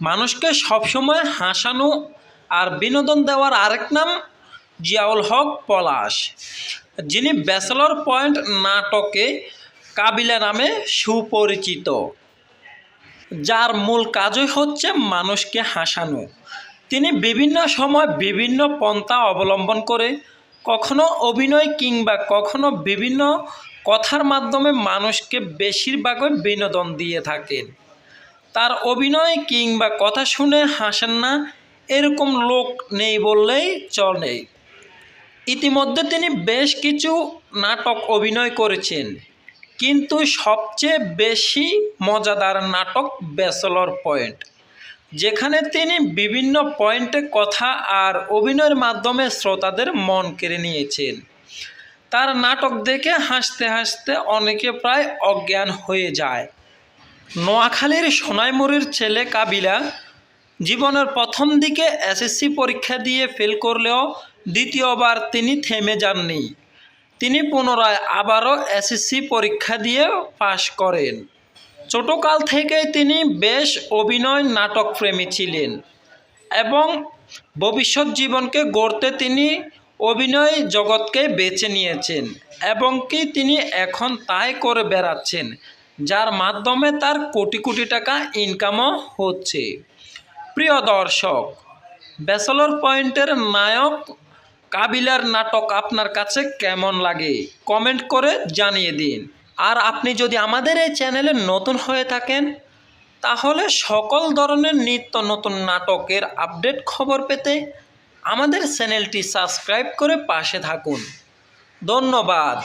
মানুষকে সবসময় হাসানো আর বিনোদন দেওয়ার আরেক নাম জিয়াউল হক পলাশ, যিনি ব্যাচেলর পয়েন্ট নাটকে কাবিলা নামে সুপরিচিত, যার মূল কাজই হচ্ছে মানুষকে হাসানো। তিনি বিভিন্ন সময় বিভিন্ন পন্থা অবলম্বন করে কখনো অভিনয় কিংবা কখনো বিভিন্ন কথার মাধ্যমে মানুষকে বেশিরভাগই বিনোদন দিয়ে থাকেন। তার অভিনয় কিংবা কথা শুনে হাসেন না এরকম লোক নেই বললেই চলে। ইতিমধ্যে তিনি বেশ কিছু নাটক অভিনয় করেছেন, কিন্তু সবচেয়ে বেশি মজাদার নাটক ব্যাচেলর পয়েন্ট, যেখানে তিনি বিভিন্ন পয়েন্টে কথা আর অভিনয়ের মাধ্যমে শ্রোতাদের মন কেড়ে নিয়েছেন। তার নাটক দেখে হাসতে হাসতে অনেকে প্রায় অজ্ঞান হয়ে যায়। নোয়াখালীর সোনাইমুড়ির ছেলে কাবিলা জীবনের প্রথম দিকে এসএসসি পরীক্ষা দিয়ে ফেল করলেও দ্বিতীয়বার তিনি থেমে যাননি। তিনি পুনরায় আবারও এসএসসি পরীক্ষা দিয়ে পাশ করেন। ছোটকাল থেকেই তিনি বেশ অভিনয় নাটক প্রেমী ছিলেন এবং ভবিষ্যৎ জীবনকে গড়তে তিনি অভিনয় জগৎকে বেছে নিয়েছেন এবং কি তিনি এখন তাই করে বেড়াচ্ছেন, যার মাধ্যমে তার কোটি কোটি টাকা ইনকামও হচ্ছে। প্রিয় দর্শক, ব্যাচেলর পয়েন্টের নায়ক কাবিলার নাটক আপনার কাছে কেমন লাগে কমেন্ট করে জানিয়ে দিন। আর আপনি যদি আমাদের এই চ্যানেলে নতুন হয়ে থাকেন তাহলে সকল ধরনের নিত্য নতুন নাটকের আপডেট খবর পেতে আমাদের চ্যানেলটি সাবস্ক্রাইব করে পাশে থাকুন। ধন্যবাদ।